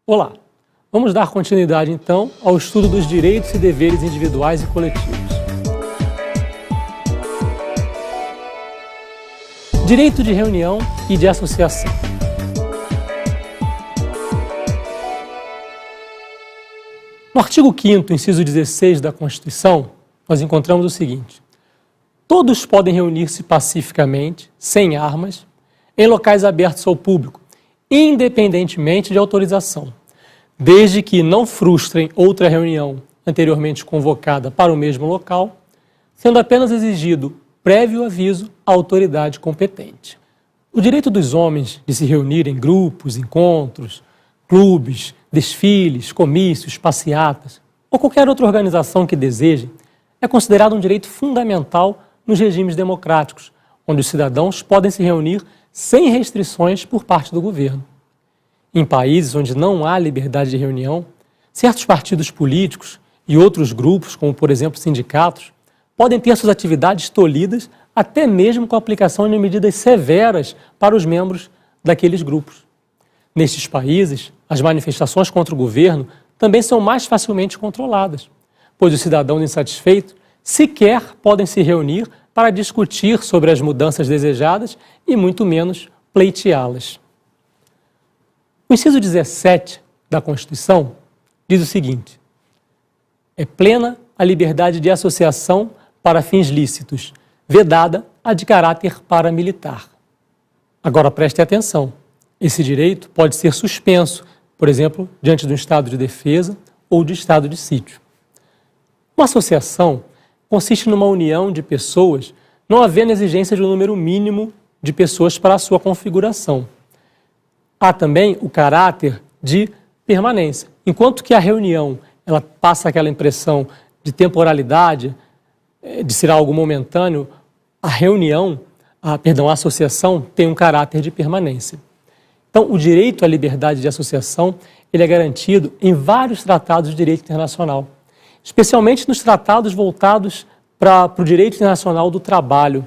Olá, vamos dar continuidade então ao estudo dos direitos e deveres individuais e coletivos. Direito de reunião e de associação. No artigo 5º, inciso 16 da Constituição, nós encontramos o seguinte: todos podem reunir-se pacificamente, sem armas, em locais abertos ao público, independentemente de autorização, desde que não frustrem outra reunião anteriormente convocada para o mesmo local, sendo apenas exigido prévio aviso à autoridade competente. O direito dos homens de se reunir em grupos, encontros, clubes, desfiles, comícios, passeatas ou qualquer outra organização que deseje é considerado um direito fundamental nos regimes democráticos, onde os cidadãos podem se reunir sem restrições por parte do governo. Em países onde não há liberdade de reunião, certos partidos políticos e outros grupos, como por exemplo sindicatos, podem ter suas atividades tolhidas até mesmo com a aplicação de medidas severas para os membros daqueles grupos. Nestes países, as manifestações contra o governo também são mais facilmente controladas, pois os cidadãos insatisfeitos sequer podem se reunir para discutir sobre as mudanças desejadas e muito menos pleiteá-las. O inciso 17 da Constituição diz o seguinte: é plena a liberdade de associação para fins lícitos, vedada a de caráter paramilitar. Agora preste atenção, esse direito pode ser suspenso, por exemplo, diante de um estado de defesa ou de estado de sítio. Uma associação consiste numa união de pessoas, não havendo exigência de um número mínimo de pessoas para a sua configuração. Há também o caráter de permanência. Enquanto que a reunião ela passa aquela impressão de temporalidade, de ser algo momentâneo, a associação tem um caráter de permanência. Então, o direito à liberdade de associação ele é garantido em vários tratados de direito internacional, especialmente nos tratados voltados para o direito internacional do trabalho.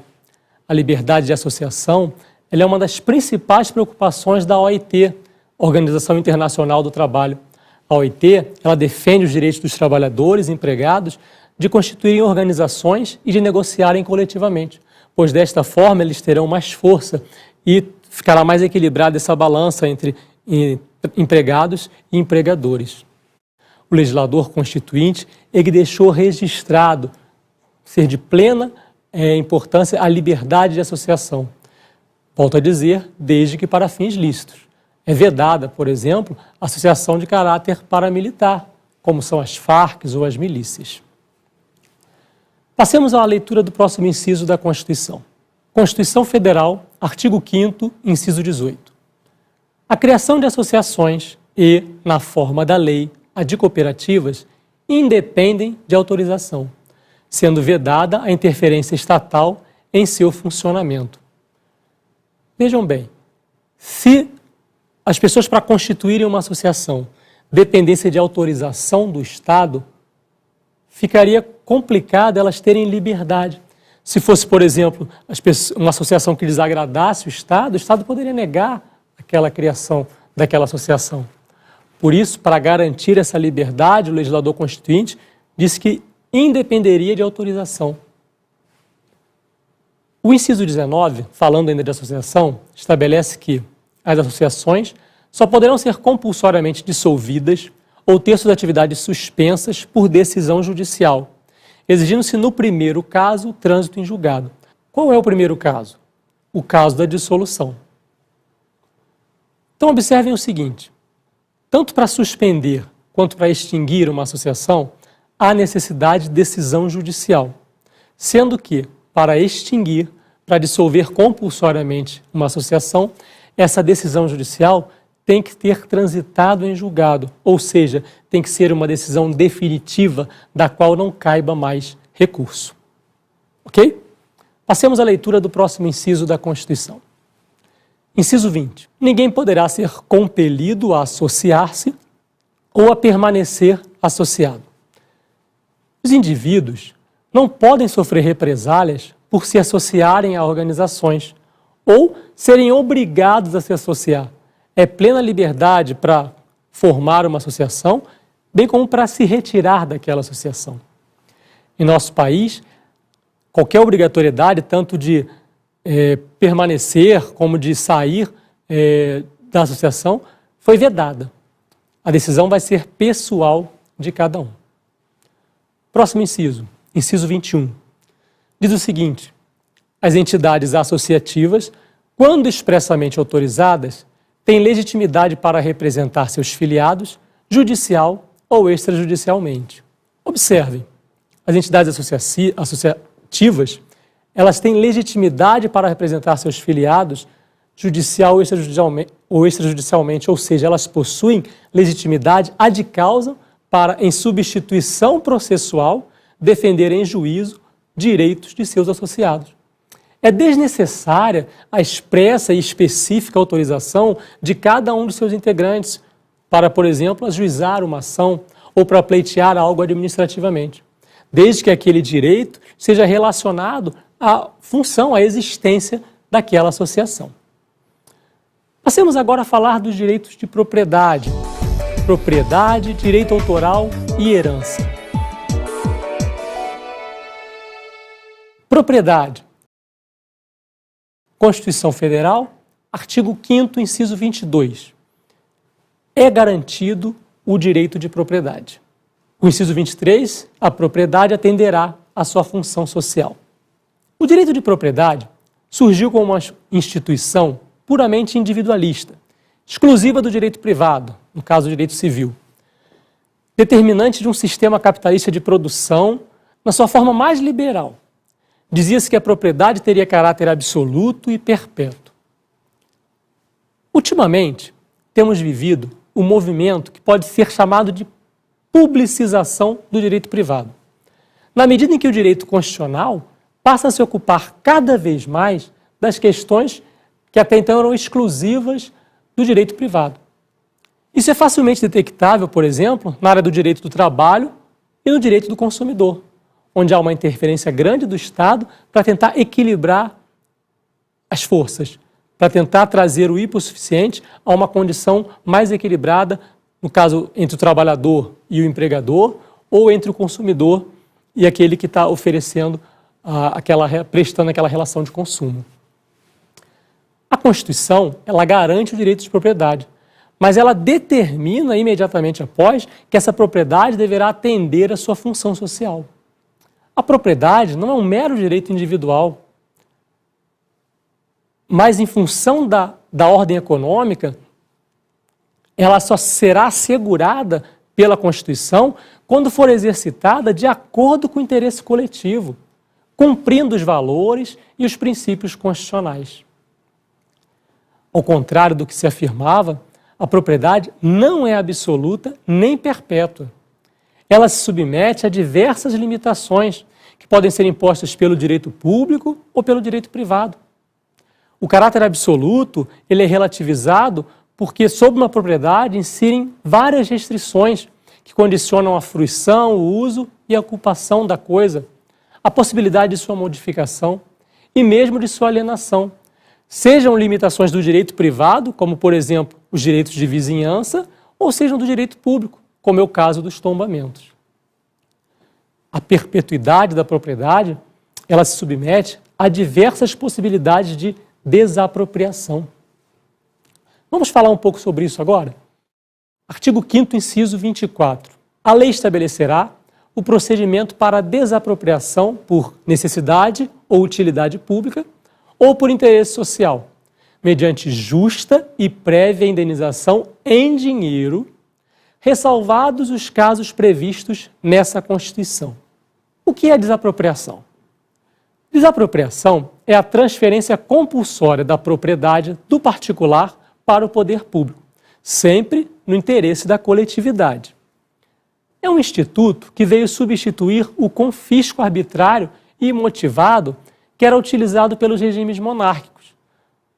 A liberdade de associação ela é uma das principais preocupações da OIT, Organização Internacional do Trabalho. A OIT ela defende os direitos dos trabalhadores e empregados de constituírem organizações e de negociarem coletivamente, pois desta forma eles terão mais força e ficará mais equilibrada essa balança entre empregados e empregadores. O legislador constituinte ele deixou registrado ser de plena importância a liberdade de associação. Volto a dizer, desde que para fins lícitos. É vedada, por exemplo, a associação de caráter paramilitar, como são as Farc ou as milícias. Passemos à leitura do próximo inciso da Constituição. Constituição Federal, artigo 5º, inciso 18. A criação de associações e, na forma da lei, a de cooperativas, independem de autorização, sendo vedada a interferência estatal em seu funcionamento. Vejam bem, se as pessoas para constituírem uma associação dependessem de autorização do Estado, ficaria complicado elas terem liberdade. Se fosse, por exemplo, uma associação que desagradasse o Estado poderia negar aquela criação daquela associação. Por isso, para garantir essa liberdade, o legislador constituinte disse que independeria de autorização. O inciso 19, falando ainda de associação, estabelece que as associações só poderão ser compulsoriamente dissolvidas ou ter suas atividades suspensas por decisão judicial, exigindo-se no primeiro caso o trânsito em julgado. Qual é o primeiro caso? O caso da dissolução. Então observem o seguinte: tanto para suspender quanto para extinguir uma associação, há necessidade de decisão judicial, sendo que, para extinguir, para dissolver compulsoriamente uma associação, essa decisão judicial tem que ter transitado em julgado, ou seja, tem que ser uma decisão definitiva da qual não caiba mais recurso. Ok? Passemos à leitura do próximo inciso da Constituição. Inciso 20. Ninguém poderá ser compelido a associar-se ou a permanecer associado. Os indivíduos não podem sofrer represálias por se associarem a organizações ou serem obrigados a se associar. É plena liberdade para formar uma associação, bem como para se retirar daquela associação. Em nosso país, qualquer obrigatoriedade, tanto de permanecer como de sair da associação, foi vedada. A decisão vai ser pessoal de cada um. Próximo inciso, inciso 21. Diz o seguinte: as entidades associativas, quando expressamente autorizadas, têm legitimidade para representar seus filiados, judicial ou extrajudicialmente. Observem, as entidades associativas, elas têm legitimidade para representar seus filiados, judicial ou extrajudicialmente, ou seja, elas possuem legitimidade ad causa para, em substituição processual, defender em juízo direitos de seus associados. É desnecessária a expressa e específica autorização de cada um dos seus integrantes para, por exemplo, ajuizar uma ação ou para pleitear algo administrativamente, desde que aquele direito seja relacionado à função, à existência daquela associação. Passemos agora a falar dos direitos de propriedade. Propriedade, direito autoral e herança. Propriedade. Constituição Federal, artigo 5º, inciso 22. É garantido o direito de propriedade. O inciso 23, a propriedade atenderá à sua função social. O direito de propriedade surgiu como uma instituição puramente individualista, exclusiva do direito privado, no caso do direito civil, determinante de um sistema capitalista de produção na sua forma mais liberal. Dizia-se que a propriedade teria caráter absoluto e perpétuo. Ultimamente, temos vivido um movimento que pode ser chamado de publicização do direito privado. Na medida em que o direito constitucional passa a se ocupar cada vez mais das questões que até então eram exclusivas do direito privado. Isso é facilmente detectável, por exemplo, na área do direito do trabalho e no direito do consumidor, onde há uma interferência grande do Estado para tentar equilibrar as forças, para tentar trazer o hipossuficiente a uma condição mais equilibrada, no caso, entre o trabalhador e o empregador, ou entre o consumidor e aquele que está oferecendo, prestando aquela relação de consumo. A Constituição, ela garante o direito de propriedade, mas ela determina imediatamente após que essa propriedade deverá atender à sua função social. A propriedade não é um mero direito individual, mas em função da ordem econômica, ela só será assegurada pela Constituição quando for exercitada de acordo com o interesse coletivo, cumprindo os valores e os princípios constitucionais. Ao contrário do que se afirmava, a propriedade não é absoluta nem perpétua. Ela se submete a diversas limitações que podem ser impostas pelo direito público ou pelo direito privado. O caráter absoluto, ele é relativizado porque sobre uma propriedade incidem várias restrições que condicionam a fruição, o uso e a ocupação da coisa, a possibilidade de sua modificação e mesmo de sua alienação, sejam limitações do direito privado, como, por exemplo, os direitos de vizinhança, ou sejam do direito público, como é o caso dos tombamentos. A perpetuidade da propriedade, ela se submete a diversas possibilidades de desapropriação. Vamos falar um pouco sobre isso agora? Artigo 5º, inciso 24. A lei estabelecerá o procedimento para a desapropriação por necessidade ou utilidade pública ou por interesse social, mediante justa e prévia indenização em dinheiro, ressalvados os casos previstos nessa Constituição. O que é desapropriação? Desapropriação é a transferência compulsória da propriedade do particular para o poder público, sempre no interesse da coletividade. É um instituto que veio substituir o confisco arbitrário e imotivado que era utilizado pelos regimes monárquicos.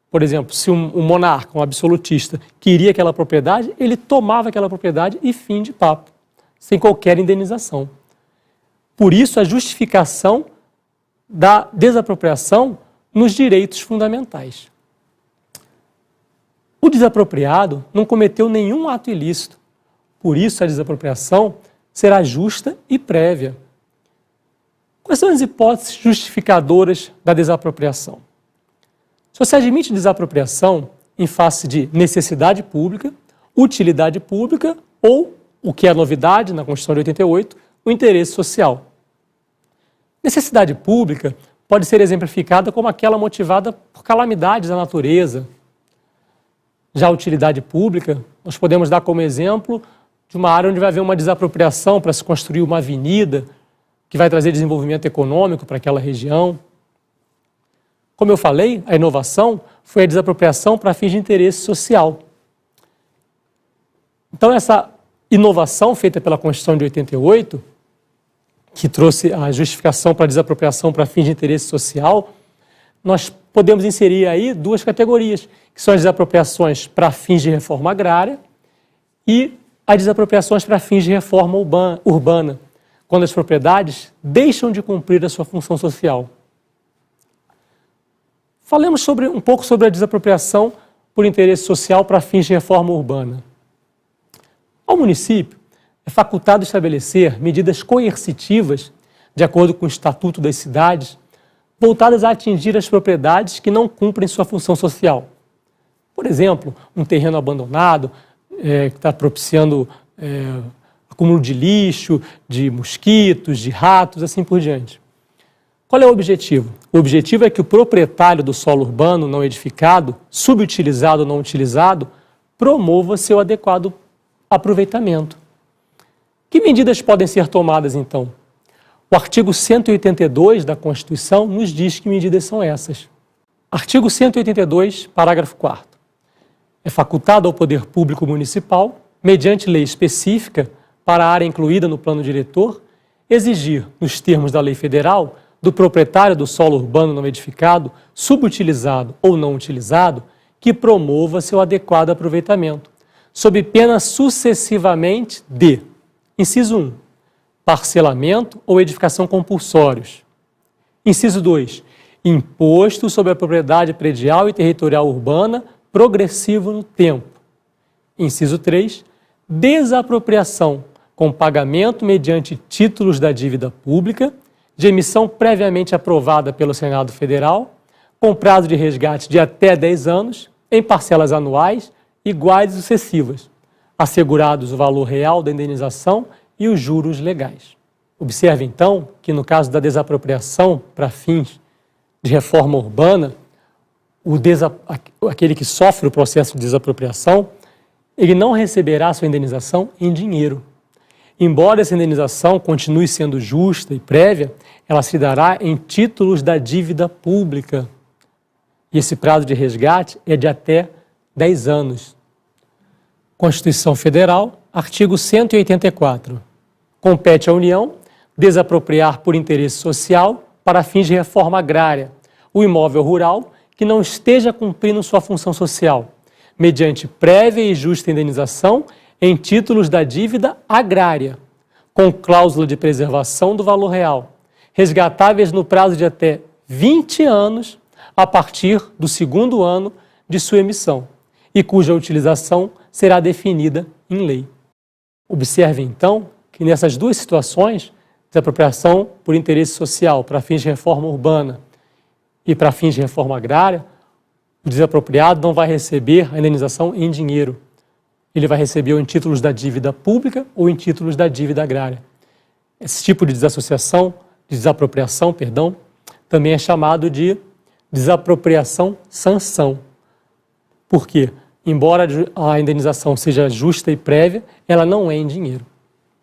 Por exemplo, se um monarca, um absolutista, queria aquela propriedade, ele tomava aquela propriedade e fim de papo, sem qualquer indenização. Por isso, a justificação da desapropriação nos direitos fundamentais. O desapropriado não cometeu nenhum ato ilícito, Por isso, a desapropriação será justa e prévia. Quais são as hipóteses justificadoras da desapropriação? Só se admite desapropriação em face de necessidade pública, utilidade pública ou, o que é novidade na Constituição de 88, o interesse social. Necessidade pública pode ser exemplificada como aquela motivada por calamidades da natureza. Já a utilidade pública, nós podemos dar como exemplo de uma área onde vai haver uma desapropriação para se construir uma avenida que vai trazer desenvolvimento econômico para aquela região. Como eu falei, a inovação foi a desapropriação para fins de interesse social. Então, essa inovação feita pela Constituição de 88, que trouxe a justificação para a desapropriação para fins de interesse social, nós podemos inserir aí duas categorias, que são as desapropriações para fins de reforma agrária e as desapropriações para fins de reforma urbana, quando as propriedades deixam de cumprir a sua função social. Falemos um pouco sobre a desapropriação por interesse social para fins de reforma urbana. Ao município é facultado estabelecer medidas coercitivas, de acordo com o Estatuto das Cidades, voltadas a atingir as propriedades que não cumprem sua função social. Por exemplo, um terreno abandonado, que está propiciando acúmulo de lixo, de mosquitos, de ratos, assim por diante. Qual é o objetivo? O objetivo é que o proprietário do solo urbano não edificado, subutilizado ou não utilizado, promova seu adequado aproveitamento. Que medidas podem ser tomadas, então? O artigo 182 da Constituição nos diz que medidas são essas. Artigo 182, parágrafo 4º. É facultado ao Poder Público Municipal, mediante lei específica para a área incluída no plano diretor, exigir, nos termos da lei federal, do proprietário do solo urbano não edificado, subutilizado ou não utilizado, que promova seu adequado aproveitamento, sob pena sucessivamente de: inciso 1, parcelamento ou edificação compulsórios. Inciso 2, imposto sobre a propriedade predial e territorial urbana progressivo no tempo. Inciso 3, desapropriação com pagamento mediante títulos da dívida pública, de emissão previamente aprovada pelo Senado Federal, com prazo de resgate de até 10 anos, em parcelas anuais iguais e sucessivas, assegurados o valor real da indenização e os juros legais. Observe, então, que no caso da desapropriação para fins de reforma urbana, aquele que sofre o processo de desapropriação, ele não receberá sua indenização em dinheiro. Embora essa indenização continue sendo justa e prévia, ela se dará em títulos da dívida pública. E esse prazo de resgate é de até 10 anos. Constituição Federal, artigo 184. Compete à União desapropriar por interesse social, para fins de reforma agrária, o imóvel rural que não esteja cumprindo sua função social, mediante prévia e justa indenização em títulos da dívida agrária, com cláusula de preservação do valor real, resgatáveis no prazo de até 20 anos a partir do segundo ano de sua emissão, e cuja utilização será definida em lei. Observe, então, que nessas duas situações, desapropriação por interesse social para fins de reforma urbana e para fins de reforma agrária, o desapropriado não vai receber a indenização em dinheiro. Ele vai receber ou em títulos da dívida pública ou em títulos da dívida agrária. Esse tipo de desapropriação, também é chamado de desapropriação-sanção. Por quê? Embora a indenização seja justa e prévia, ela não é em dinheiro.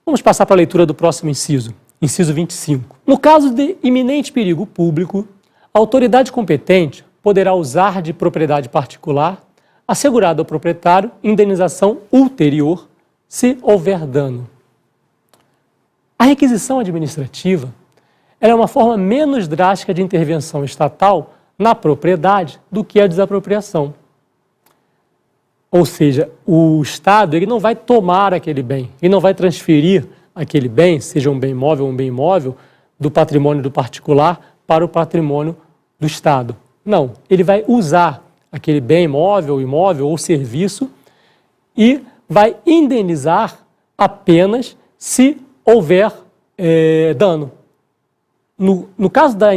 Vamos passar para a leitura do próximo inciso, inciso 25. No caso de iminente perigo público, a autoridade competente poderá usar de propriedade particular, assegurada ao proprietário, indenização ulterior, se houver dano. A requisição administrativa ela é uma forma menos drástica de intervenção estatal na propriedade do que a desapropriação. Ou seja, o Estado ele não vai tomar aquele bem, ele não vai transferir aquele bem, seja um bem móvel ou um bem imóvel, do patrimônio do particular para o patrimônio do Estado. Não, ele vai usar aquele bem móvel, imóvel ou serviço e vai indenizar apenas se houver dano. No caso da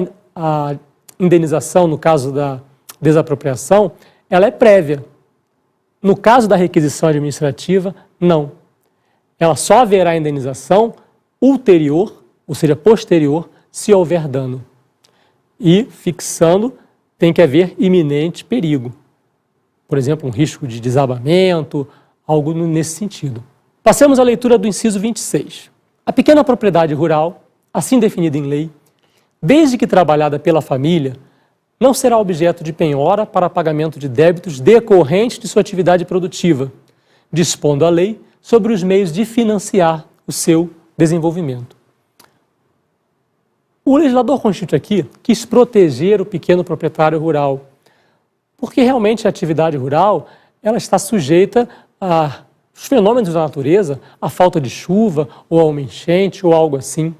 indenização, no caso da desapropriação, ela é prévia. No caso da requisição administrativa, não. Ela só haverá indenização ulterior, ou seja, posterior, se houver dano. E, fixando, tem que haver iminente perigo. Por exemplo, um risco de desabamento, algo nesse sentido. Passemos à leitura do inciso 26. A pequena propriedade rural, assim definida em lei, desde que trabalhada pela família, não será objeto de penhora para pagamento de débitos decorrentes de sua atividade produtiva, dispondo a lei sobre os meios de financiar o seu desenvolvimento. O legislador constituinte aqui quis proteger o pequeno proprietário rural, porque realmente a atividade rural ela está sujeita aos fenômenos da natureza, à falta de chuva, ou a uma enchente, ou algo assim.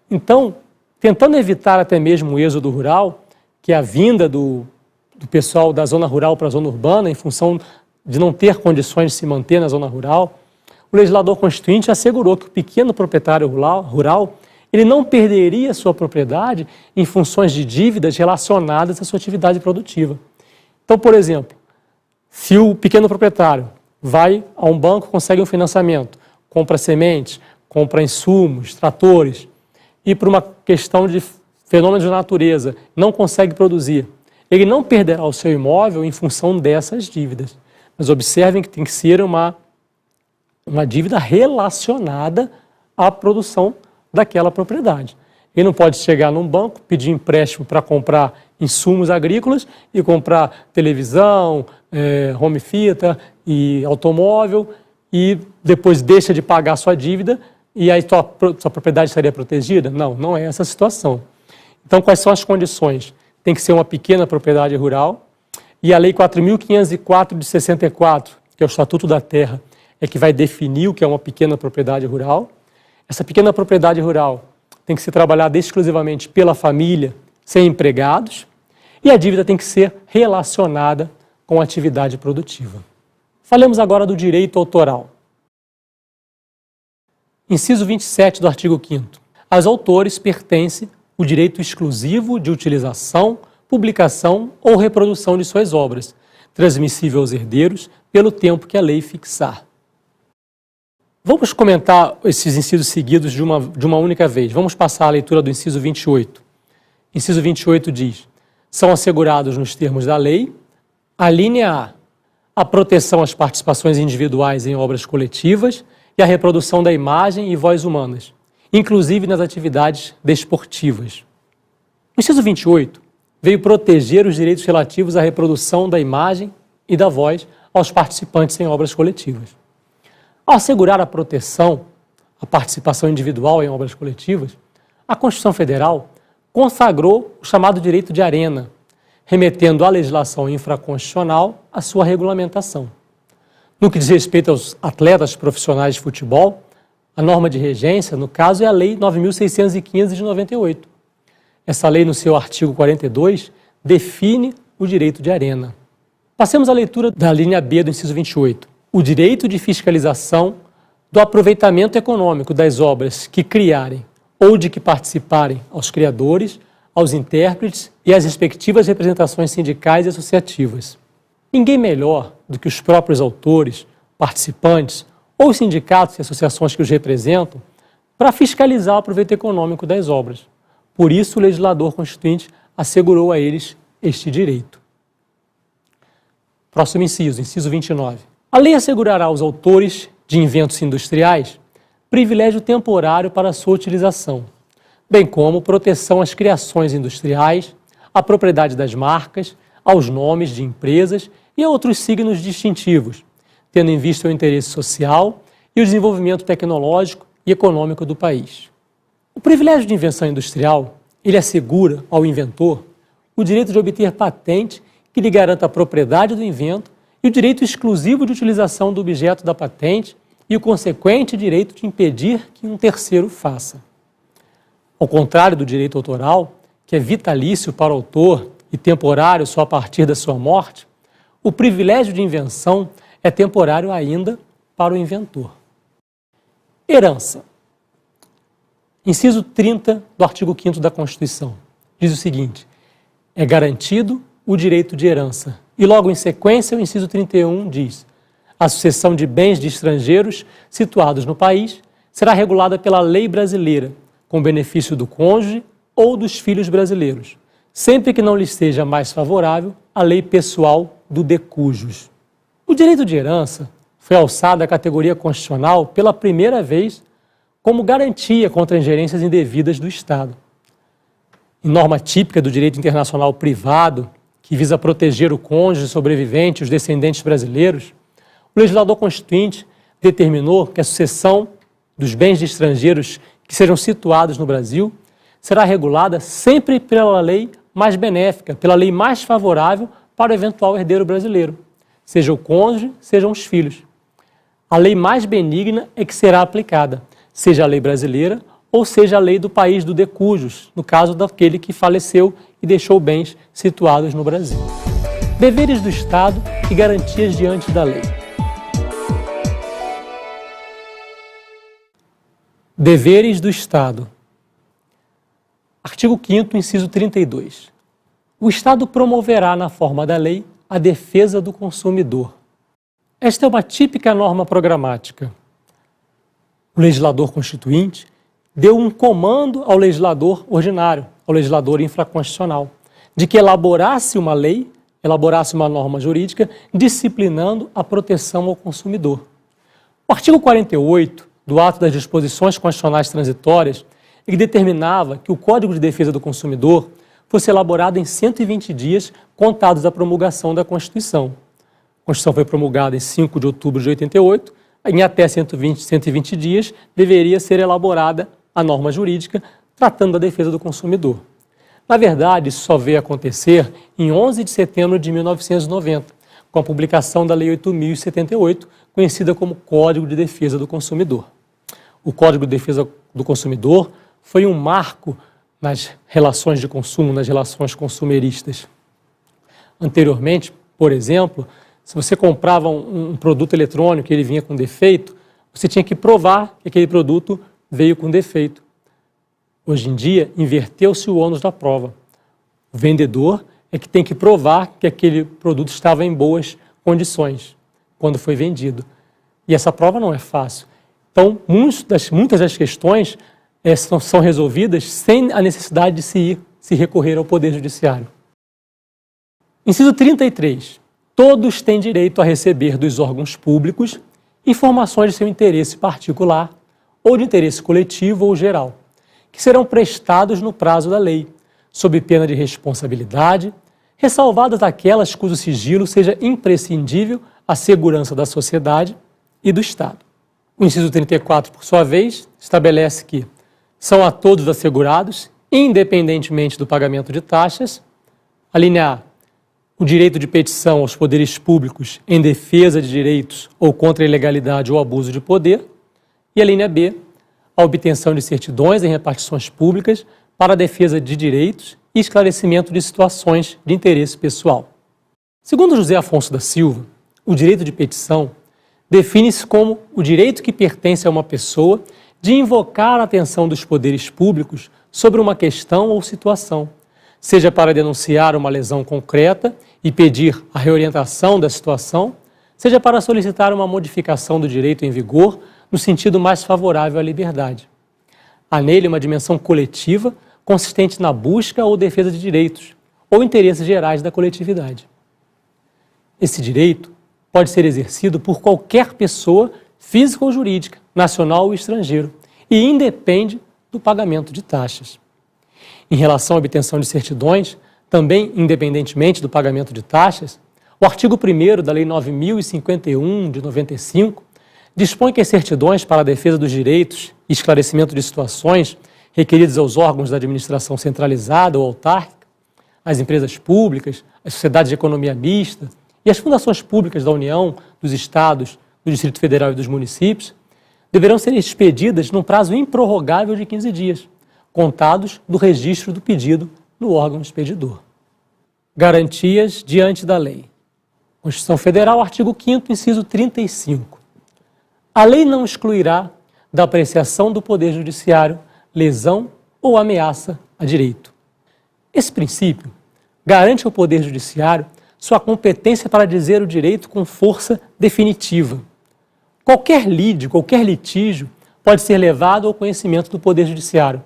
Então, tentando evitar até mesmo o êxodo rural, que é a vinda do pessoal da zona rural para a zona urbana, em função de não ter condições de se manter na zona rural, o legislador constituinte assegurou que o pequeno proprietário rural ele não perderia sua propriedade em funções de dívidas relacionadas à sua atividade produtiva. Então, por exemplo, se o pequeno proprietário vai a um banco, consegue um financiamento, compra sementes, compra insumos, tratores, e por uma questão de fenômenos de natureza não consegue produzir, ele não perderá o seu imóvel em função dessas dívidas. Mas observem que tem que ser uma dívida relacionada à produção daquela propriedade. Ele não pode chegar num banco, pedir empréstimo para comprar insumos agrícolas e comprar televisão, home theater e automóvel e depois deixa de pagar sua dívida e aí sua propriedade estaria protegida? Não, não é essa a situação. Então, quais são as condições? Tem que ser uma pequena propriedade rural e a Lei 4.504 de 64, que é o Estatuto da Terra, é que vai definir o que é uma pequena propriedade rural. Essa pequena propriedade rural tem que ser trabalhada exclusivamente pela família, sem empregados, e a dívida tem que ser relacionada com a atividade produtiva. Falemos agora do direito autoral. Inciso 27 do artigo 5º. Aos autores pertence o direito exclusivo de utilização, publicação ou reprodução de suas obras, transmissível aos herdeiros pelo tempo que a lei fixar. Vamos comentar esses incisos seguidos de uma única vez. Vamos passar a leitura do inciso 28. Inciso 28 diz: são assegurados nos termos da lei, a linha A proteção às participações individuais em obras coletivas e a reprodução da imagem e voz humanas, inclusive nas atividades desportivas. O inciso 28 veio proteger os direitos relativos à reprodução da imagem e da voz aos participantes em obras coletivas. Ao assegurar a proteção à participação individual em obras coletivas, a Constituição Federal consagrou o chamado direito de arena, remetendo à legislação infraconstitucional a sua regulamentação. No que diz respeito aos atletas profissionais de futebol, a norma de regência, no caso, é a Lei 9.615 de 98. Essa lei, no seu artigo 42, define o direito de arena. Passemos à leitura da linha B do inciso 28. O direito de fiscalização do aproveitamento econômico das obras que criarem ou de que participarem aos criadores, aos intérpretes e às respectivas representações sindicais e associativas. Ninguém melhor do que os próprios autores, participantes ou sindicatos e associações que os representam para fiscalizar o proveito econômico das obras. Por isso, o legislador constituinte assegurou a eles este direito. Próximo inciso, inciso 29. A lei assegurará aos autores de inventos industriais privilégio temporário para sua utilização, bem como proteção às criações industriais, à propriedade das marcas, aos nomes de empresas e a outros signos distintivos, tendo em vista o interesse social e o desenvolvimento tecnológico e econômico do país. O privilégio de invenção industrial, ele assegura ao inventor o direito de obter patente que lhe garanta a propriedade do invento e o direito exclusivo de utilização do objeto da patente e o consequente direito de impedir que um terceiro faça. Ao contrário do direito autoral, que é vitalício para o autor e temporário só a partir da sua morte, o privilégio de invenção é temporário ainda para o inventor. Herança. Inciso 30 do artigo 5º da Constituição diz o seguinte: é garantido o direito de herança. E logo em sequência, o inciso 31 diz: a sucessão de bens de estrangeiros situados no país será regulada pela lei brasileira, com benefício do cônjuge ou dos filhos brasileiros, sempre que não lhes seja mais favorável a lei pessoal do decujus. O direito de herança foi alçado à categoria constitucional pela primeira vez como garantia contra ingerências indevidas do Estado. Em norma típica do direito internacional privado, que visa proteger o cônjuge sobrevivente e os descendentes brasileiros, o legislador constituinte determinou que a sucessão dos bens de estrangeiros que sejam situados no Brasil será regulada sempre pela lei mais benéfica, pela lei mais favorável para o eventual herdeiro brasileiro, seja o cônjuge, sejam os filhos. A lei mais benigna é que será aplicada, seja a lei brasileira ou seja a lei do país do decujus, no caso daquele que faleceu e deixou bens situados no Brasil. Deveres do Estado e garantias diante da lei. Deveres do Estado. Artigo 5º, inciso 32. O Estado promoverá, na forma da lei, a defesa do consumidor. Esta é uma típica norma programática. O legislador constituinte deu um comando ao legislador ordinário, ao legislador infraconstitucional, de que elaborasse uma lei, elaborasse uma norma jurídica, disciplinando a proteção ao consumidor. O artigo 48 do Ato das Disposições Constitucionais Transitórias, ele determinava que o Código de Defesa do Consumidor fosse elaborado em 120 dias contados da promulgação da Constituição. A Constituição foi promulgada em 5 de outubro de 88, em até 120 dias deveria ser elaborada a norma jurídica tratando da defesa do consumidor. Na verdade, isso só veio acontecer em 11 de setembro de 1990, com a publicação da Lei 8.078, conhecida como Código de Defesa do Consumidor. O Código de Defesa do Consumidor foi um marco nas relações de consumo, nas relações consumeristas. Anteriormente, por exemplo, se você comprava um produto eletrônico e ele vinha com defeito, você tinha que provar que aquele produto veio com defeito. Hoje em dia, inverteu-se o ônus da prova. O vendedor é que tem que provar que aquele produto estava em boas condições quando foi vendido. E essa prova não é fácil. Então, muitas das questões são resolvidas sem a necessidade de se recorrer ao Poder Judiciário. Inciso 33. Todos têm direito a receber dos órgãos públicos informações de seu interesse particular ou de interesse coletivo ou geral, que serão prestados no prazo da lei, sob pena de responsabilidade, ressalvadas aquelas cujo sigilo seja imprescindível à segurança da sociedade e do Estado. O inciso 34, por sua vez, estabelece que são a todos assegurados, independentemente do pagamento de taxas, a linha A, o direito de petição aos poderes públicos em defesa de direitos ou contra a ilegalidade ou abuso de poder, e a linha B, a obtenção de certidões em repartições públicas para a defesa de direitos e esclarecimento de situações de interesse pessoal. Segundo José Afonso da Silva, o direito de petição define-se como o direito que pertence a uma pessoa de invocar a atenção dos poderes públicos sobre uma questão ou situação, seja para denunciar uma lesão concreta e pedir a reorientação da situação, seja para solicitar uma modificação do direito em vigor no sentido mais favorável à liberdade. Há nele uma dimensão coletiva consistente na busca ou defesa de direitos ou interesses gerais da coletividade. Esse direito pode ser exercido por qualquer pessoa física ou jurídica, nacional ou estrangeiro, e independe do pagamento de taxas. Em relação à obtenção de certidões, também independentemente do pagamento de taxas, o artigo 1º da Lei 9.051, de 95, dispõe que as certidões para a defesa dos direitos e esclarecimento de situações requeridas aos órgãos da administração centralizada ou autárquica, às empresas públicas, às sociedades de economia mista e às fundações públicas da União, dos Estados, do Distrito Federal e dos municípios, deverão ser expedidas num prazo improrrogável de 15 dias, contados do registro do pedido no órgão expedidor. Garantias diante da lei. Constituição Federal, artigo 5º, inciso 35. A lei não excluirá da apreciação do Poder Judiciário, lesão ou ameaça a direito. Esse princípio garante ao Poder Judiciário sua competência para dizer o direito com força definitiva. Qualquer lide, qualquer litígio pode ser levado ao conhecimento do Poder Judiciário.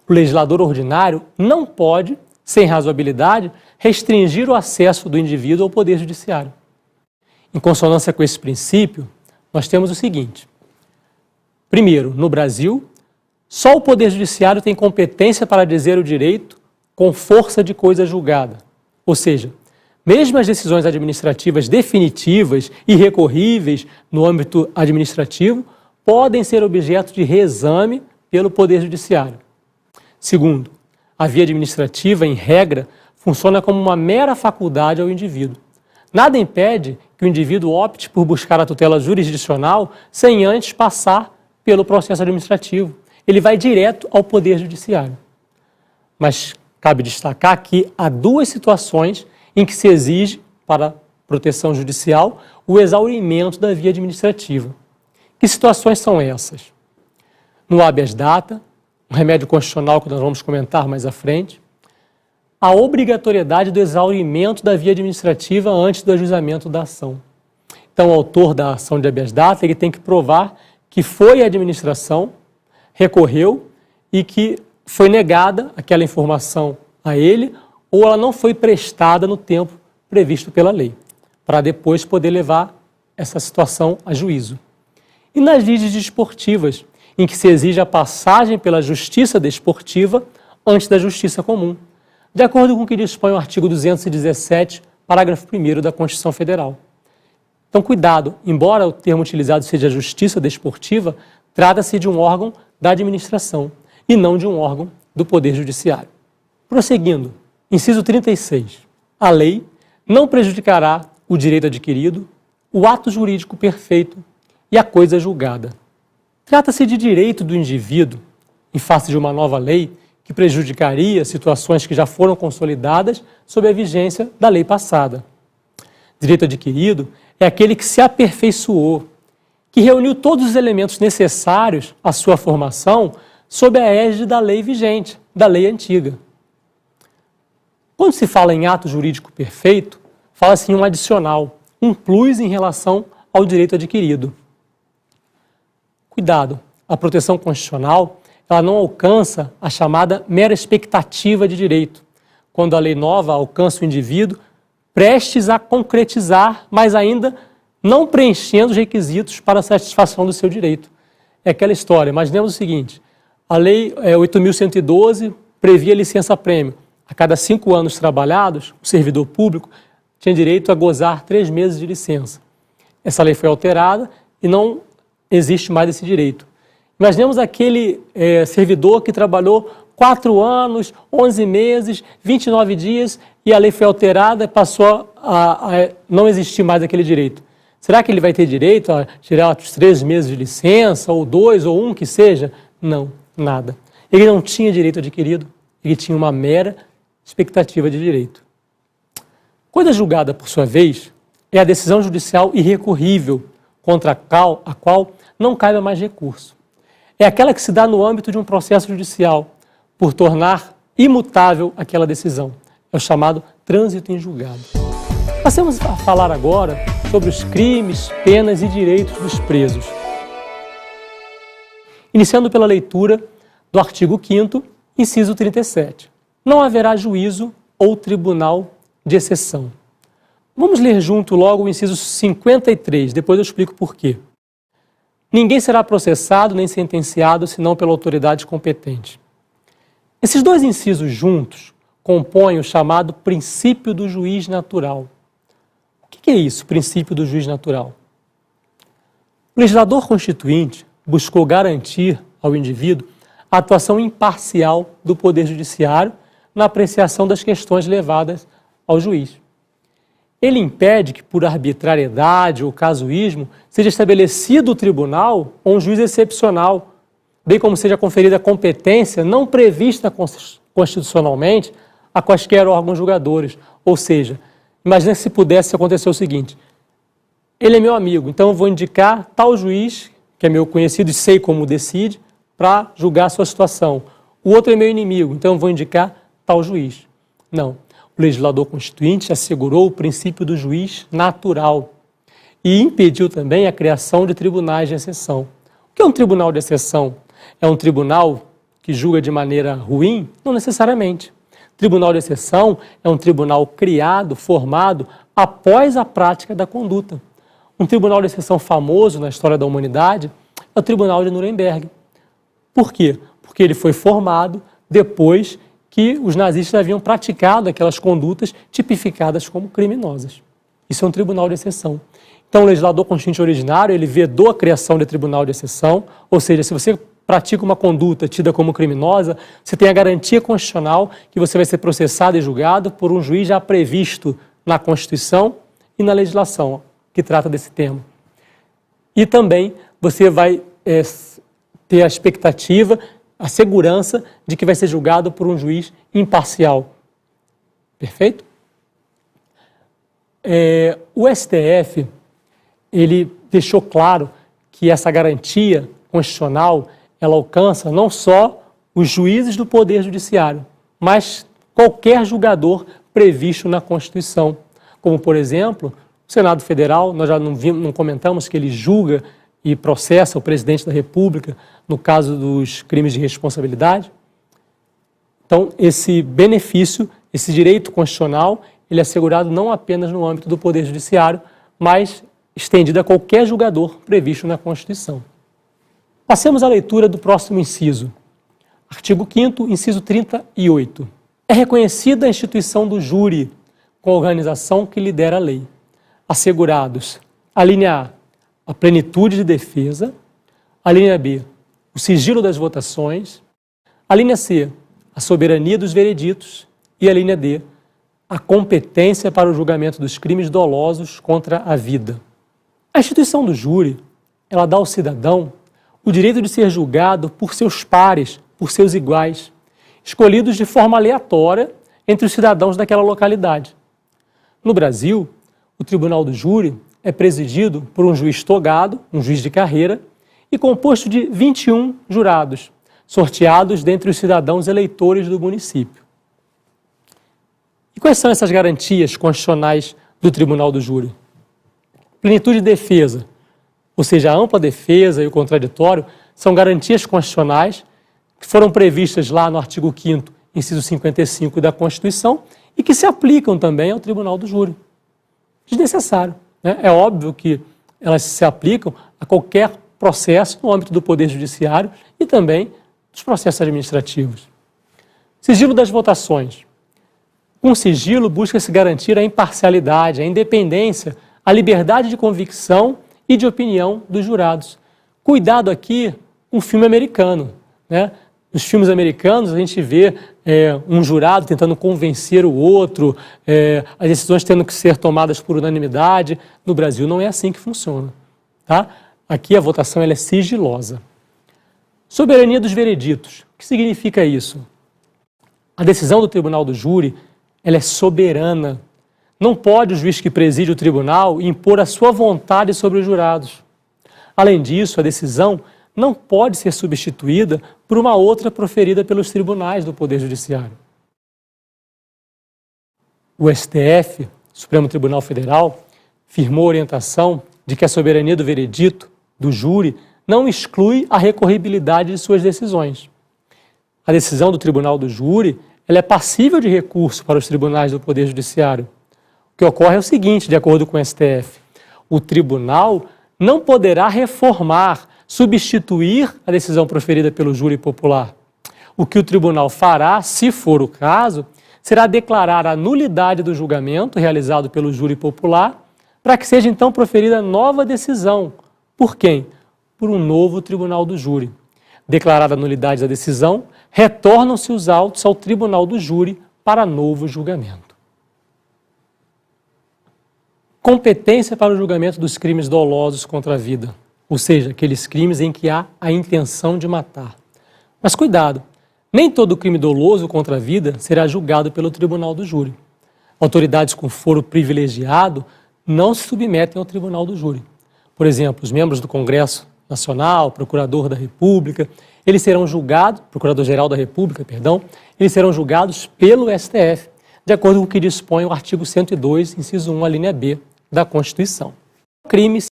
O legislador ordinário não pode, sem razoabilidade, restringir o acesso do indivíduo ao Poder Judiciário. Em consonância com esse princípio, nós temos o seguinte. Primeiro, no Brasil, só o Poder Judiciário tem competência para dizer o direito com força de coisa julgada. Ou seja, mesmo as decisões administrativas definitivas e recorríveis no âmbito administrativo podem ser objeto de reexame pelo Poder Judiciário. Segundo, a via administrativa, em regra, funciona como uma mera faculdade ao indivíduo. Nada impede que o indivíduo opte por buscar a tutela jurisdicional sem antes passar pelo processo administrativo. Ele vai direto ao Poder Judiciário. Mas cabe destacar que há duas situações em que se exige, para proteção judicial, o exaurimento da via administrativa. Que situações são essas? No habeas data, um remédio constitucional que nós vamos comentar mais à frente, a obrigatoriedade do exaurimento da via administrativa antes do ajuizamento da ação. Então, o autor da ação de habeas data, ele tem que provar que foi a administração, recorreu e que foi negada aquela informação a ele ou ela não foi prestada no tempo previsto pela lei, para depois poder levar essa situação a juízo. E nas lides desportivas, em que se exige a passagem pela justiça desportiva antes da justiça comum, de acordo com o que dispõe o artigo 217, parágrafo 1º da Constituição Federal. Então, cuidado, embora o termo utilizado seja justiça desportiva, trata-se de um órgão da administração e não de um órgão do Poder Judiciário. Prosseguindo, inciso 36. A lei não prejudicará o direito adquirido, o ato jurídico perfeito e a coisa julgada. Trata-se de direito do indivíduo, em face de uma nova lei, que prejudicaria situações que já foram consolidadas sob a vigência da lei passada. Direito adquirido é aquele que se aperfeiçoou, que reuniu todos os elementos necessários à sua formação sob a égide da lei vigente, da lei antiga. Quando se fala em ato jurídico perfeito, fala-se em um adicional, um plus em relação ao direito adquirido. Cuidado, a proteção constitucional ela não alcança a chamada mera expectativa de direito, quando a lei nova alcança o indivíduo prestes a concretizar, mas ainda não preenchendo os requisitos para a satisfação do seu direito. É aquela história, imaginemos o seguinte, a lei 8.112 previa licença-prêmio. A cada 5 anos trabalhados, o servidor público tinha direito a gozar 3 meses de licença. Essa lei foi alterada e não existe mais esse direito. Imaginemos aquele servidor que trabalhou 4 anos, 11 meses, 29 dias e a lei foi alterada e passou a não existir mais aquele direito. Será que ele vai ter direito a tirar os 3 meses de licença, ou 2, ou 1, que seja? Não, nada. Ele não tinha direito adquirido, ele tinha uma mera expectativa de direito. Coisa julgada, por sua vez, é a decisão judicial irrecorrível, contra a qual não caiba mais recurso. É aquela que se dá no âmbito de um processo judicial, por tornar imutável aquela decisão. É o chamado trânsito em julgado. Passemos a falar agora sobre os crimes, penas e direitos dos presos. Iniciando pela leitura do artigo 5º, inciso 37. Não haverá juízo ou tribunal de exceção. Vamos ler junto logo o inciso 53, depois eu explico por quê. Ninguém será processado nem sentenciado senão pela autoridade competente. Esses dois incisos juntos compõem o chamado princípio do juiz natural. O que é isso, princípio do juiz natural? O legislador constituinte buscou garantir ao indivíduo a atuação imparcial do Poder Judiciário na apreciação das questões levadas ao juiz. Ele impede que, por arbitrariedade ou casuísmo, seja estabelecido o tribunal ou um juiz excepcional, bem como seja conferida competência não prevista constitucionalmente a quaisquer órgãos julgadores. Ou seja, imagina que se pudesse acontecer o seguinte, ele é meu amigo, então eu vou indicar tal juiz que é meu conhecido e sei como decide, para julgar a sua situação. O outro é meu inimigo, então eu vou indicar tal juiz. Não. O legislador constituinte assegurou o princípio do juiz natural e impediu também a criação de tribunais de exceção. O que é um tribunal de exceção? É um tribunal que julga de maneira ruim? Não necessariamente. Tribunal de exceção é um tribunal criado, formado, após a prática da conduta. Um tribunal de exceção famoso na história da humanidade é o Tribunal de Nuremberg. Por quê? Porque ele foi formado depois que os nazistas haviam praticado aquelas condutas tipificadas como criminosas. Isso é um tribunal de exceção. Então, o legislador constituinte originário, ele vedou a criação de tribunal de exceção, ou seja, se você pratica uma conduta tida como criminosa, você tem a garantia constitucional que você vai ser processado e julgado por um juiz já previsto na Constituição e na legislação que trata desse tema. E também você vai ter a expectativa, a segurança de que vai ser julgado por um juiz imparcial. Perfeito? O STF, ele deixou claro que essa garantia constitucional, ela alcança não só os juízes do Poder Judiciário, mas qualquer julgador previsto na Constituição. Como, por exemplo, o Senado Federal, nós já não comentamos que ele julga e processa o presidente da República no caso dos crimes de responsabilidade. Então, esse benefício, esse direito constitucional, ele é assegurado não apenas no âmbito do Poder Judiciário, mas estendido a qualquer julgador previsto na Constituição. Passemos à leitura do próximo inciso. Artigo 5º, inciso 38. É reconhecida a instituição do júri com a organização que lidera a lei, assegurados, a linha A plenitude de defesa, a linha B, o sigilo das votações, a linha C, a soberania dos vereditos e a linha D, a competência para o julgamento dos crimes dolosos contra a vida. A instituição do júri, ela dá ao cidadão o direito de ser julgado por seus pares, por seus iguais, escolhidos de forma aleatória entre os cidadãos daquela localidade. No Brasil, o Tribunal do Júri é presidido por um juiz togado, um juiz de carreira, e composto de 21 jurados, sorteados dentre os cidadãos eleitores do município. E quais são essas garantias constitucionais do Tribunal do Júri? Plenitude de defesa, ou seja, a ampla defesa e o contraditório, são garantias constitucionais que foram previstas lá no artigo 5º, inciso 55 da Constituição, e que se aplicam também ao Tribunal do Júri. Desnecessário, né? É óbvio que elas se aplicam a qualquer processo no âmbito do Poder Judiciário e também dos processos administrativos. Sigilo das votações. Com sigilo, busca-se garantir a imparcialidade, a independência, a liberdade de convicção e de opinião dos jurados. Cuidado aqui com o filme americano, né? Nos filmes americanos, a gente vê um jurado tentando convencer o outro, as decisões tendo que ser tomadas por unanimidade. No Brasil, não é assim que funciona. Tá? Aqui a votação ela é sigilosa. Soberania dos vereditos. O que significa isso? A decisão do Tribunal do Júri ela é soberana. Não pode o juiz que preside o tribunal impor a sua vontade sobre os jurados. Além disso, a decisão não pode ser substituída por uma outra proferida pelos tribunais do Poder Judiciário. O STF, Supremo Tribunal Federal, firmou a orientação de que a soberania do veredito, do júri, não exclui a recorribilidade de suas decisões. A decisão do Tribunal do Júri ela é passível de recurso para os tribunais do Poder Judiciário. O que ocorre é o seguinte, de acordo com o STF, o tribunal não poderá reformar, substituir a decisão proferida pelo júri popular. O que o tribunal fará, se for o caso, será declarar a nulidade do julgamento realizado pelo júri popular para que seja então proferida nova decisão. Por quem? Por um novo tribunal do júri. Declarada a nulidade da decisão, retornam-se os autos ao tribunal do júri para novo julgamento. Competência para o julgamento dos crimes dolosos contra a vida, ou seja, aqueles crimes em que há a intenção de matar. Mas cuidado, nem todo crime doloso contra a vida será julgado pelo tribunal do júri. Autoridades com foro privilegiado não se submetem ao tribunal do júri. Por exemplo, os membros do Congresso Nacional, Procurador da República, eles serão julgados, Procurador-Geral da República, perdão, eles serão julgados pelo STF, de acordo com o que dispõe o artigo 102, inciso 1, a linha B da Constituição. Crimes.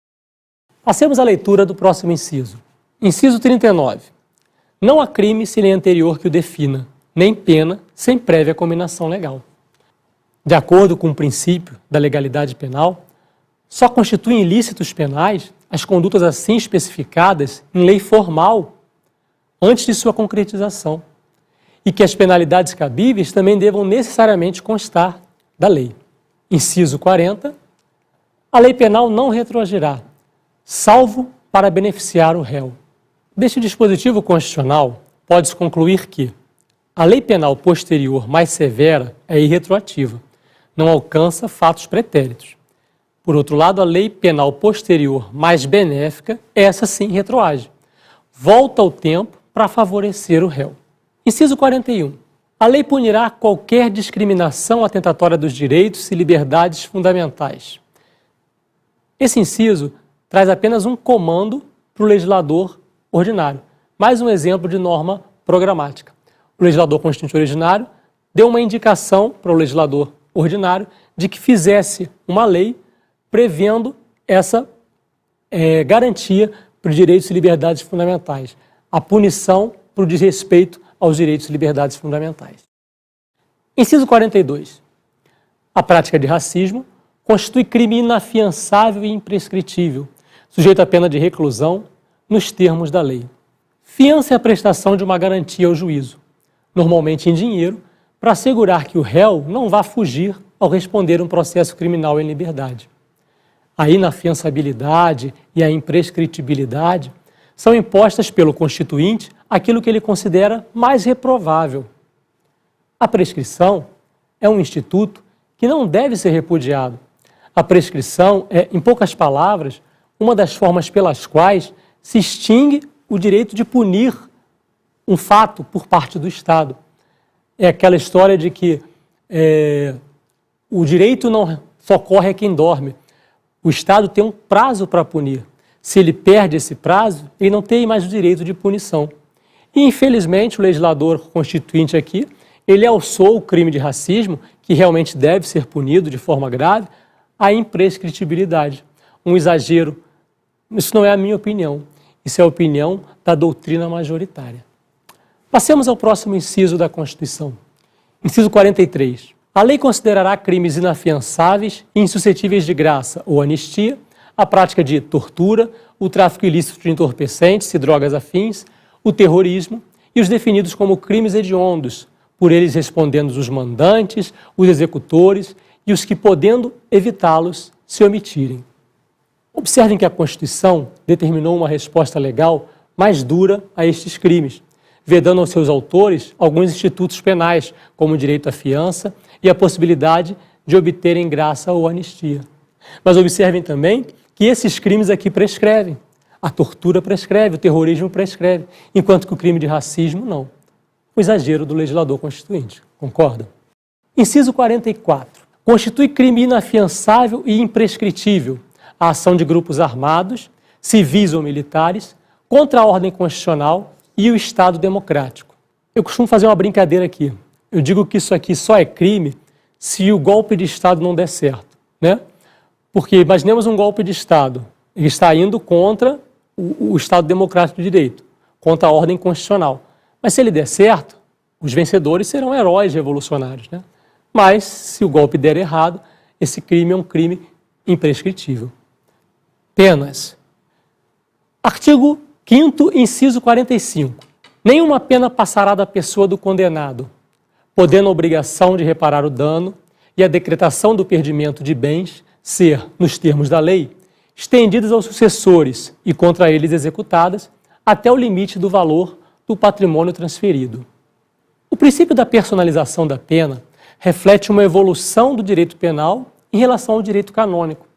Passemos à leitura do próximo inciso. Inciso 39. Não há crime sem lei anterior que o defina, nem pena sem prévia cominação legal. De acordo com o princípio da legalidade penal, só constituem ilícitos penais as condutas assim especificadas em lei formal antes de sua concretização, e que as penalidades cabíveis também devam necessariamente constar da lei. Inciso 40. A lei penal não retroagirá, salvo para beneficiar o réu. Deste dispositivo constitucional, pode-se concluir que a lei penal posterior mais severa é irretroativa, não alcança fatos pretéritos. Por outro lado, a lei penal posterior mais benéfica, essa sim retroage, volta ao tempo para favorecer o réu. Inciso 41. A lei punirá qualquer discriminação atentatória dos direitos e liberdades fundamentais. Esse inciso traz apenas um comando para o legislador ordinário. Mais um exemplo de norma programática. O legislador constituinte originário deu uma indicação para o legislador ordinário de que fizesse uma lei prevendo essa garantia para os direitos e liberdades fundamentais, a punição para o desrespeito aos direitos e liberdades fundamentais. Inciso 42. A prática de racismo constitui crime inafiançável e imprescritível, sujeito à pena de reclusão nos termos da lei. Fiança é a prestação de uma garantia ao juízo, normalmente em dinheiro, para assegurar que o réu não vá fugir ao responder um processo criminal em liberdade. A inafiançabilidade e a imprescritibilidade são impostas pelo Constituinte aquilo que ele considera mais reprovável. A prescrição é um instituto que não deve ser repudiado. A prescrição é, em poucas palavras, uma das formas pelas quais se extingue o direito de punir um fato por parte do Estado. É aquela história de que o direito não socorre a quem dorme. O Estado tem um prazo para punir. Se ele perde esse prazo, ele não tem mais o direito de punição. E, infelizmente, o legislador constituinte aqui, ele alçou o crime de racismo, que realmente deve ser punido de forma grave, à imprescritibilidade. Um exagero. Isso não é a minha opinião. Isso é a opinião da doutrina majoritária. Passemos ao próximo inciso da Constituição. Inciso 43. A lei considerará crimes inafiançáveis e insuscetíveis de graça ou anistia a prática de tortura, o tráfico ilícito de entorpecentes e drogas afins, o terrorismo e os definidos como crimes hediondos, por eles respondendo os mandantes, os executores e os que, podendo evitá-los, se omitirem. Observem que a Constituição determinou uma resposta legal mais dura a estes crimes, vedando aos seus autores alguns institutos penais, como o direito à fiança e a possibilidade de obterem graça ou anistia. Mas observem também que esses crimes aqui prescrevem. A tortura prescreve, o terrorismo prescreve, enquanto que o crime de racismo não. O exagero do legislador constituinte, concorda? Inciso 44. Constitui crime inafiançável e imprescritível a ação de grupos armados, civis ou militares, contra a ordem constitucional e o Estado democrático. Eu costumo fazer uma brincadeira aqui. Eu digo que isso aqui só é crime se o golpe de Estado não der certo, né? Porque imaginemos um golpe de Estado. Ele está indo contra o Estado democrático de direito, contra a ordem constitucional. Mas se ele der certo, os vencedores serão heróis revolucionários, né? Mas, se o golpe der errado, esse crime é um crime imprescritível. Penas. Artigo 5º, inciso 45. Nenhuma pena passará da pessoa do condenado, podendo a obrigação de reparar o dano e a decretação do perdimento de bens ser, nos termos da lei, estendidas aos sucessores e contra eles executadas até o limite do valor do patrimônio transferido. O princípio da personalização da pena reflete uma evolução do direito penal em relação ao direito canônico.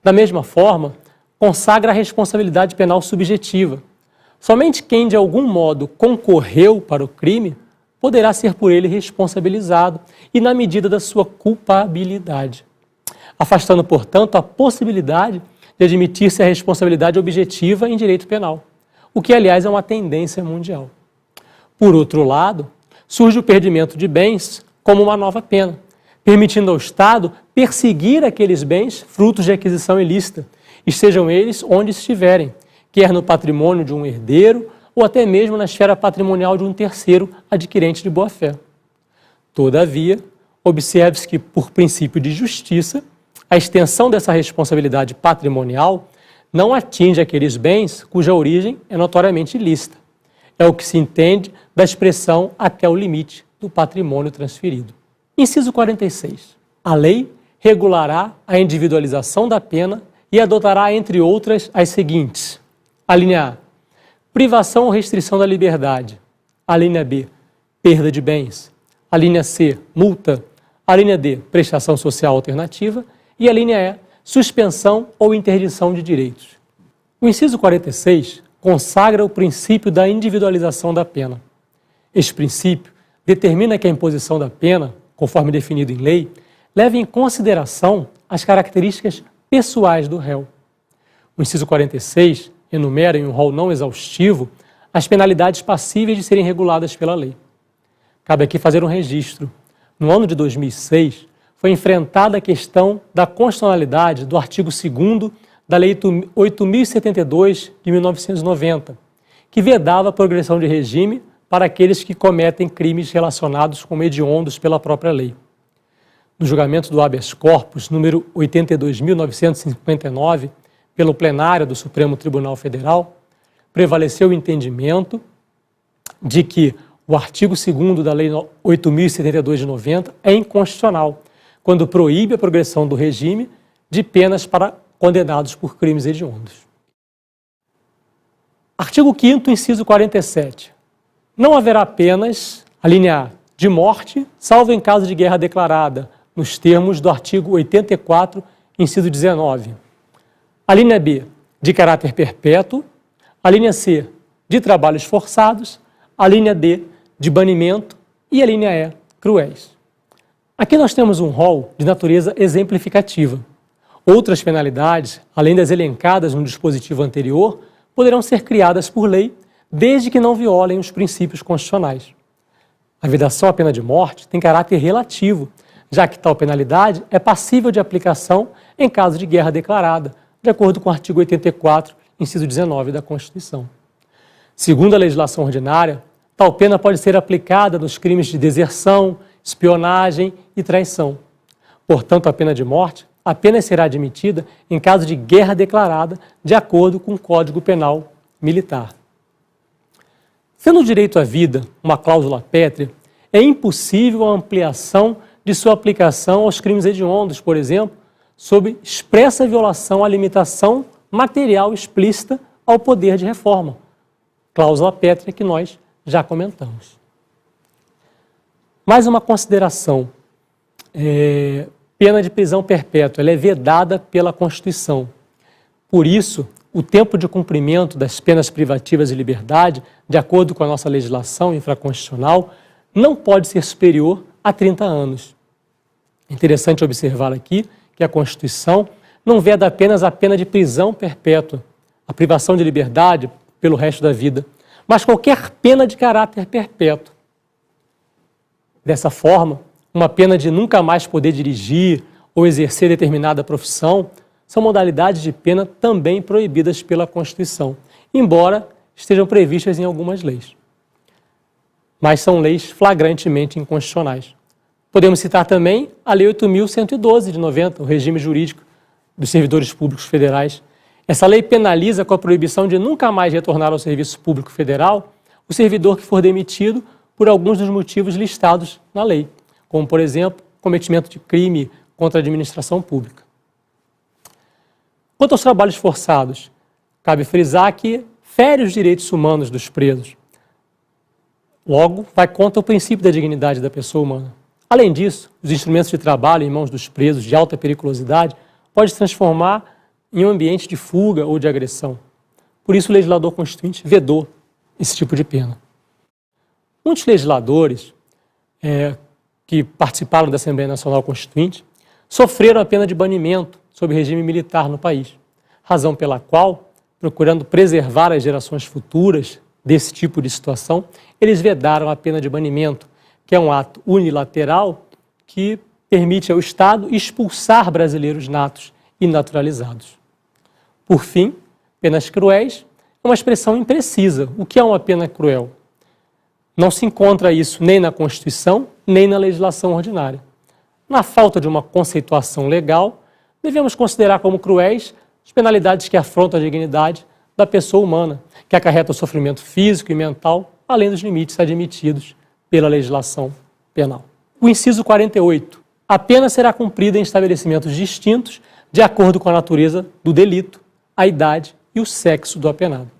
Da mesma forma, consagra a responsabilidade penal subjetiva. Somente quem, de algum modo, concorreu para o crime poderá ser por ele responsabilizado e na medida da sua culpabilidade, afastando, portanto, a possibilidade de admitir-se a responsabilidade objetiva em direito penal, o que, aliás, é uma tendência mundial. Por outro lado, surge o perdimento de bens como uma nova pena, permitindo ao Estado perseguir aqueles bens frutos de aquisição ilícita, estejam eles onde estiverem, quer no patrimônio de um herdeiro ou até mesmo na esfera patrimonial de um terceiro adquirente de boa-fé. Todavia, observe-se que, por princípio de justiça, a extensão dessa responsabilidade patrimonial não atinge aqueles bens cuja origem é notoriamente ilícita. É o que se entende da expressão até o limite do patrimônio transferido. Inciso 46. A lei regulará a individualização da pena e adotará, entre outras, as seguintes. A linha A, privação ou restrição da liberdade. A linha B, perda de bens. A linha C, multa. A linha D, prestação social alternativa. E a linha E, suspensão ou interdição de direitos. O inciso 46 consagra o princípio da individualização da pena. Este princípio determina que a imposição da pena, conforme definido em lei, leve em consideração as características pessoais do réu. O inciso 46 enumera em um rol não exaustivo as penalidades passíveis de serem reguladas pela lei. Cabe aqui fazer um registro. No ano de 2006, foi enfrentada a questão da constitucionalidade do artigo 2º da Lei 8.072 de 1990, que vedava a progressão de regime para aqueles que cometem crimes relacionados com hediondos pela própria lei. No julgamento do habeas corpus, número 82.959, pelo plenário do Supremo Tribunal Federal, prevaleceu o entendimento de que o artigo 2º da Lei 8.072 de 90 é inconstitucional, quando proíbe a progressão do regime de penas para condenados por crimes hediondos. Artigo 5º, inciso 47. Não haverá penas, a linha A, de morte, salvo em caso de guerra declarada, nos termos do artigo 84, inciso 19. A linha B, de caráter perpétuo. A linha C, de trabalhos forçados. A linha D, de banimento. E a linha E, cruéis. Aqui nós temos um rol de natureza exemplificativa. Outras penalidades, além das elencadas no dispositivo anterior, poderão ser criadas por lei, desde que não violem os princípios constitucionais. A vedação à pena de morte tem caráter relativo, já que tal penalidade é passível de aplicação em caso de guerra declarada, de acordo com o artigo 84, inciso 19 da Constituição. Segundo a legislação ordinária, tal pena pode ser aplicada nos crimes de deserção, espionagem e traição. Portanto, a pena de morte apenas será admitida em caso de guerra declarada, de acordo com o Código Penal Militar. Sendo o direito à vida uma cláusula pétrea, é impossível a ampliação de sua aplicação aos crimes hediondos, por exemplo, sob expressa violação à limitação material explícita ao poder de reforma, cláusula pétrea que nós já comentamos. Mais uma consideração. Pena de prisão perpétua, ela é vedada pela Constituição. Por isso, o tempo de cumprimento das penas privativas de liberdade, de acordo com a nossa legislação infraconstitucional, não pode ser superior a 30 anos. É interessante observar aqui que a Constituição não veda apenas a pena de prisão perpétua, a privação de liberdade pelo resto da vida, mas qualquer pena de caráter perpétuo. Dessa forma, uma pena de nunca mais poder dirigir ou exercer determinada profissão são modalidades de pena também proibidas pela Constituição, embora estejam previstas em algumas leis. Mas são leis flagrantemente inconstitucionais. Podemos citar também a Lei 8.112 de 90, o regime jurídico dos servidores públicos federais. Essa lei penaliza com a proibição de nunca mais retornar ao serviço público federal o servidor que for demitido por alguns dos motivos listados na lei, como, por exemplo, cometimento de crime contra a administração pública. Quanto aos trabalhos forçados, cabe frisar que fere os direitos humanos dos presos. Logo, vai contra o princípio da dignidade da pessoa humana. Além disso, os instrumentos de trabalho em mãos dos presos de alta periculosidade podem se transformar em um ambiente de fuga ou de agressão. Por isso, o legislador constituinte vedou esse tipo de pena. Muitos legisladores que participaram da Assembleia Nacional Constituinte sofreram a pena de banimento sob regime militar no país, razão pela qual, procurando preservar as gerações futuras desse tipo de situação, eles vedaram a pena de banimento, que é um ato unilateral que permite ao Estado expulsar brasileiros natos e naturalizados. Por fim, penas cruéis é uma expressão imprecisa. O que é uma pena cruel? Não se encontra isso nem na Constituição, nem na legislação ordinária. Na falta de uma conceituação legal, devemos considerar como cruéis as penalidades que afrontam a dignidade da pessoa humana, que acarreta o sofrimento físico e mental, além dos limites admitidos pela legislação penal. O inciso 48. A pena será cumprida em estabelecimentos distintos de acordo com a natureza do delito, a idade e o sexo do apenado.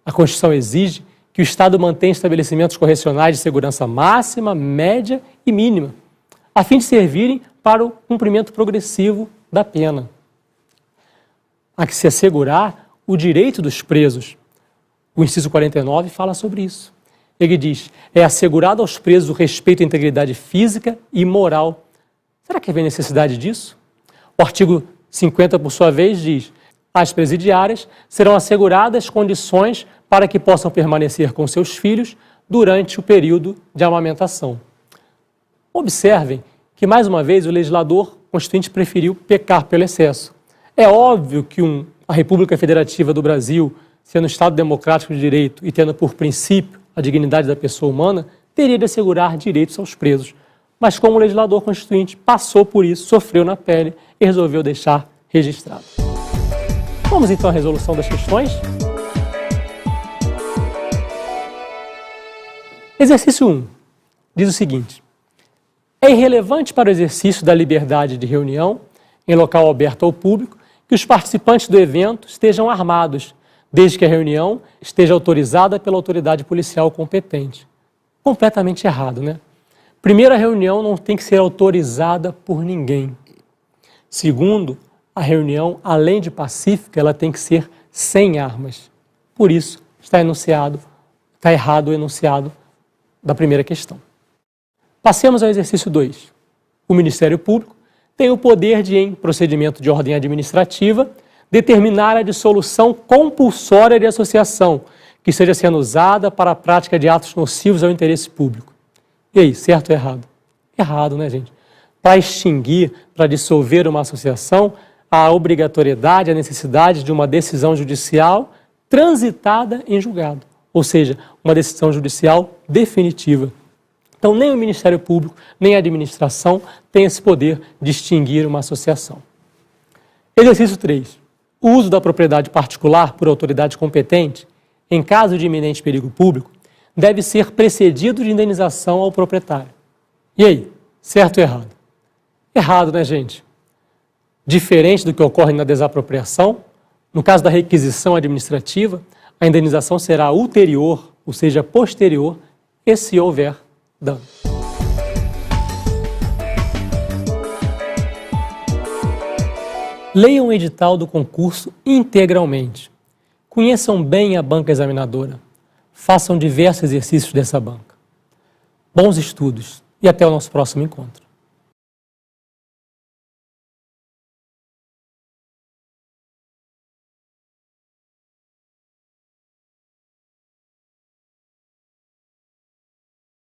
A Constituição exige que o Estado mantenha estabelecimentos correcionais de segurança máxima, média e mínima, a fim de servirem para o cumprimento progressivo da pena. Há que se assegurar o direito dos presos. O inciso 49 fala sobre isso. Ele diz: é assegurado aos presos o respeito à integridade física e moral. Será que havia necessidade disso? O artigo 50, por sua vez, diz: às presidiárias serão asseguradas condições para que possam permanecer com seus filhos durante o período de amamentação. Observem que, mais uma vez, o legislador constituinte preferiu pecar pelo excesso. É óbvio que a República Federativa do Brasil, sendo um Estado democrático de direito e tendo por princípio a dignidade da pessoa humana, teria de assegurar direitos aos presos. Mas como o legislador constituinte passou por isso, sofreu na pele e resolveu deixar registrado. Vamos então à resolução das questões? Exercício 1 diz o seguinte: é irrelevante para o exercício da liberdade de reunião em local aberto ao público que os participantes do evento estejam armados, desde que a reunião esteja autorizada pela autoridade policial competente. Completamente errado, né? Primeiro, a reunião não tem que ser autorizada por ninguém. Segundo, a reunião, além de pacífica, ela tem que ser sem armas. Por isso, está errado o enunciado da primeira questão. Passemos ao exercício 2. O Ministério Público tem o poder de, em procedimento de ordem administrativa, determinar a dissolução compulsória de associação que esteja sendo usada para a prática de atos nocivos ao interesse público. E aí, certo ou errado? Errado, né, gente? Para extinguir, para dissolver uma associação, há a obrigatoriedade, a necessidade de uma decisão judicial transitada em julgado, ou seja, uma decisão judicial definitiva. Então, nem o Ministério Público, nem a administração tem esse poder de extinguir uma associação. Exercício 3. O uso da propriedade particular por autoridade competente, em caso de iminente perigo público, deve ser precedido de indenização ao proprietário. E aí, certo ou errado? Errado, né, gente? Diferente do que ocorre na desapropriação, no caso da requisição administrativa, a indenização será ulterior, ou seja, posterior, e se houver dano. Leiam o edital do concurso integralmente. Conheçam bem a banca examinadora. Façam diversos exercícios dessa banca. Bons estudos e até o nosso próximo encontro.